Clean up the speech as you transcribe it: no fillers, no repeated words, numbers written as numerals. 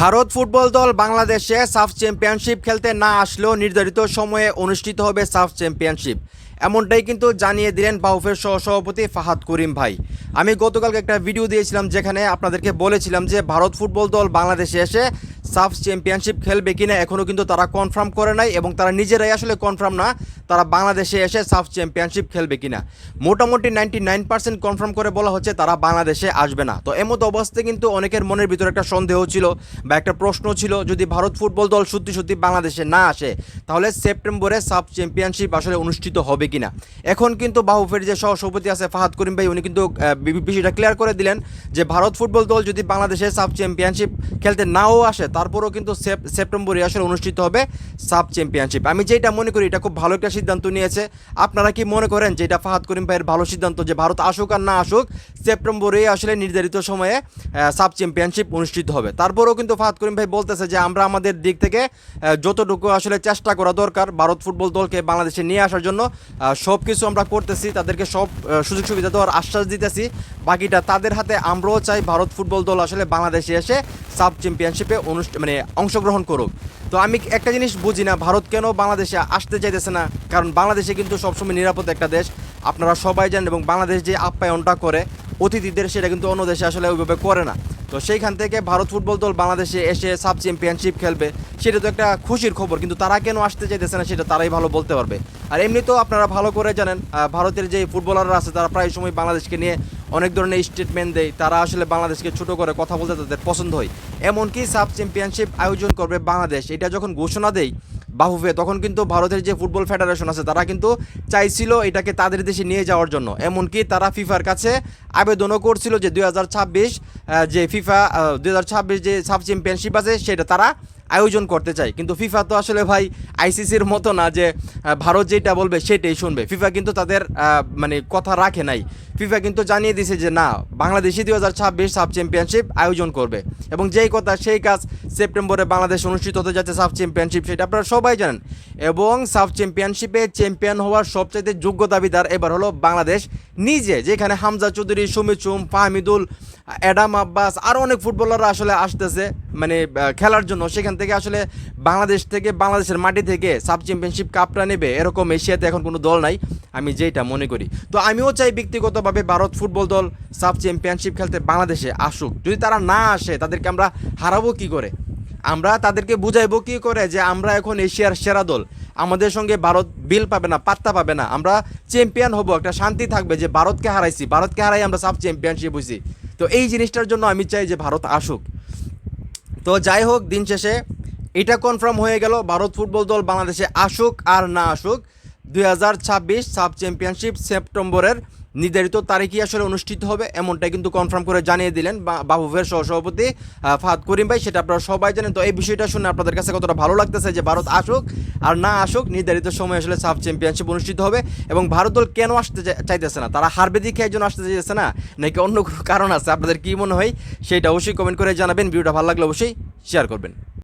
Bharat football দল বাংলাদেশে সাফ চ্যাম্পিয়নশিপ খেলতে না আসলেও নির্ধারিত সময়ে অনুষ্ঠিত হবে সাফ চ্যাম্পিয়নশিপ, এমনটাই কিন্তু জানিয়ে দিলেন বাফুফের সহসভাপতি ফাহাদ করিম ভাই। আমি গতকালকে একটা ভিডিও দিয়েছিলাম যেখানে আপনাদেরকে বলেছিলাম যে ভারত ফুটবল দল বাংলাদেশে এসে সাফ চ্যাম্পিয়নশিপ খেলবে কিনা এখনও কিন্তু তারা কনফার্ম করে নাই, এবং তারা নিজেরাই আসলে কনফার্ম না তারা বাংলাদেশে এসে সাফ চ্যাম্পিয়নশিপ খেলবে কিনা। মোটামুটি 99% কনফার্ম করে বলা হচ্ছে তারা বাংলাদেশে আসবে না। তো এমতো অবস্থায় কিন্তু অনেকের মনের ভিতরে একটা সন্দেহ ছিল বা একটা প্রশ্ন ছিল, যদি ভারত ফুটবল দল সত্যি সত্যি বাংলাদেশে না আসে তাহলে সেপ্টেম্বরে সাফ চ্যাম্পিয়নশিপ আসলে অনুষ্ঠিত হবে কিনা। এখন কিন্তু বাফুফের যে সহসভাপতি আছে ফাহাদ করিম ভাই, উনি কিন্তু বিষয়টা ক্লিয়ার করে দিলেন যে ভারত ফুটবল দল যদি বাংলাদেশে সাফ চ্যাম্পিয়নশিপ খেলতে নাও আসে তারপরেও কিন্তু সেপ্টেম্বরে আসলে অনুষ্ঠিত হবে সাফ চ্যাম্পিয়নশিপ। আমি যেটা মনে করি এটা খুব ভালো একটা সিদ্ধান্ত নিয়েছে। আপনারা কি মনে করেন যে এটা ফাহাদ করিম ভাইয়ের ভালো সিদ্ধান্ত যে ভারত আসুক আর না আসুক সেপ্টেম্বরে আসলে নির্ধারিত সময়ে সাফ চ্যাম্পিয়নশিপ অনুষ্ঠিত হবে? তারপরেও কিন্তু ফাহাদ করিম ভাই বলতেছে যে আমরা আমাদের দিক থেকে যতটুকু আসলে চেষ্টা করা দরকার ভারত ফুটবল দলকে বাংলাদেশে নিয়ে আসার জন্য সব কিছু আমরা করতেছি, তাদেরকে সব সুযোগ সুবিধা দেওয়ার আশ্বাস দিতেছি। বাকিটা তাদের হাতে। আমরাও চাই ভারত ফুটবল দল আসলে বাংলাদেশে এসে সাফ চ্যাম্পিয়নশিপে অংশগ্রহণ করুক। তো আমি একটা জিনিস বুঝি না, ভারত কেন বাংলাদেশে আসতে চাইতেছে না? কারণ বাংলাদেশে কিন্তু সবসময় নিরাপদ একটা দেশ, আপনারা সবাই জানেন, এবং বাংলাদেশ যে আপ্যায়নটা করে অতিথিদের সেটা কিন্তু অন্য দেশে আসলে ওইভাবে করে না। তো সেইখান থেকে ভারত ফুটবল দল বাংলাদেশে এসে সাব চ্যাম্পিয়নশিপ খেলবে, সেটা তো একটা খুশির খবর। কিন্তু তারা কেন আসতে চাইতেছে না সেটা তারাই ভালো বলতে পারবে। আর এমনি তো আপনারা ভালো করে জানেন ভারতের যে ফুটবলাররা আছে তারা প্রায় সময় বাংলাদেশকে নিয়ে অনেক ধরনের স্টেটমেন্ট দেয়, তারা আসলে বাংলাদেশকে ছোট করে কথা বলতে তাদের পছন্দ হয়। এমনকি সাব চ্যাম্পিয়নশিপ আয়োজন করবে বাংলাদেশ, এটা যখন ঘোষণা দেয় বাফুফে তখন কিন্তু ভারতের যে ফুটবল ফেডারেশন আছে তারা কিন্তু চাইছিল এটাকে তাদের দেশে নিয়ে যাওয়ার জন্য। এমনকি তারা ফিফার কাছে আবেদনও করছিল যে 2026 যে ফিফা 2026 যে সাব চ্যাম্পিয়নশিপ আছে সেটা তারা আয়োজন করতে চায়। কিন্তু ফিফা তো আসলে ভাই আইসিসির মতো না যে ভারত যেটা বলবে সেটাই শুনবে। ফিফা কিন্তু তাদের কথা রাখে নাই। ফিফা কিন্তু জানিয়ে দিয়েছে যে না, বাংলাদেশই 2026 সাব চ্যাম্পিয়নশিপ আয়োজন করবে, এবং যেই কথা সেই কাজ। সেপ্টেম্বরে বাংলাদেশ অনুষ্ঠিত হতে যাচ্ছে সাব চ্যাম্পিয়নশিপ, সেটা আপনারা সবাই জানেন। এবং সাব চ্যাম্পিয়নশিপে চ্যাম্পিয়ন হওয়ার সবচাইতে যোগ্য দাবিদার এবার হলো বাংলাদেশ নিজে, যেখানে হামজা চৌধুরী, সুমিত চুম, ফাহমিদুল, অ্যাডাম আব্বাস আরও অনেক ফুটবলাররা আসলে আসতেছে খেলার জন্য। সেখান থেকে আসলে বাংলাদেশ থেকে, বাংলাদেশের মাটি থেকে সাব চ্যাম্পিয়নশিপ কাপটা নেবে এরকম এশিয়াতে এখন কোনো দল নাই, আমি যেটা মনে করি। তো আমিও চাই ব্যক্তিগতভাবে ভারত ফুটবল দল সাব চ্যাম্পিয়নশিপ খেলতে বাংলাদেশে আসুক। যদি তারা না আসে তাদেরকে আমরা হারাবো কী করে? আমরা তাদেরকে বুঝাইবো কী করে যে আমরা এখন এশিয়ার সেরা দল, আমাদের সঙ্গে ভারত বিল পাবে না, পাত্তা পাবে না, আমরা চ্যাম্পিয়ন হব, একটা শান্তি থাকবে যে ভারতকে হারাইছি, ভারতকে হারাই আমরা সাব চ্যাম্পিয়নশিপ হয়েছি। তো এই জিনিসটার জন্য আমি চাই যে ভারত আসুক। তো যাই হোক, দিন শেষে এটা কনফার্ম হয়ে গেল ভারত ফুটবল দল বাংলাদেশে আসুক আর না আসুক 2026 সাব চ্যাম্পিয়নশিপ সেপ্টেম্বরের নির্ধারিত তারিখই আসলে অনুষ্ঠিত হবে, এমনটাই কিন্তু কনফার্ম করে জানিয়ে দিলেন বাফুফের সহসভাপতি ফাহাদ করিম ভাই। সেটা আপনারা সবাই জানেন। তো এই বিষয়টা শুনে আপনাদের কাছে কতটা ভালো লাগতেছে যে ভারত আসুক আর না আসুক নির্ধারিত সময় আসলে সাব চ্যাম্পিয়নশিপ অনুষ্ঠিত হবে? এবং ভারত দল কেন আসতে চাইতেছে না? তারা হারবে দেখে একজন আসতে চাইতেছে না, নাকি অন্য কোনো কারণ আছে? আপনাদের কী মনে হয় সেটা অবশ্যই কমেন্ট করে জানাবেন। ভিডিওটা ভালো লাগলে অবশ্যই শেয়ার করবেন।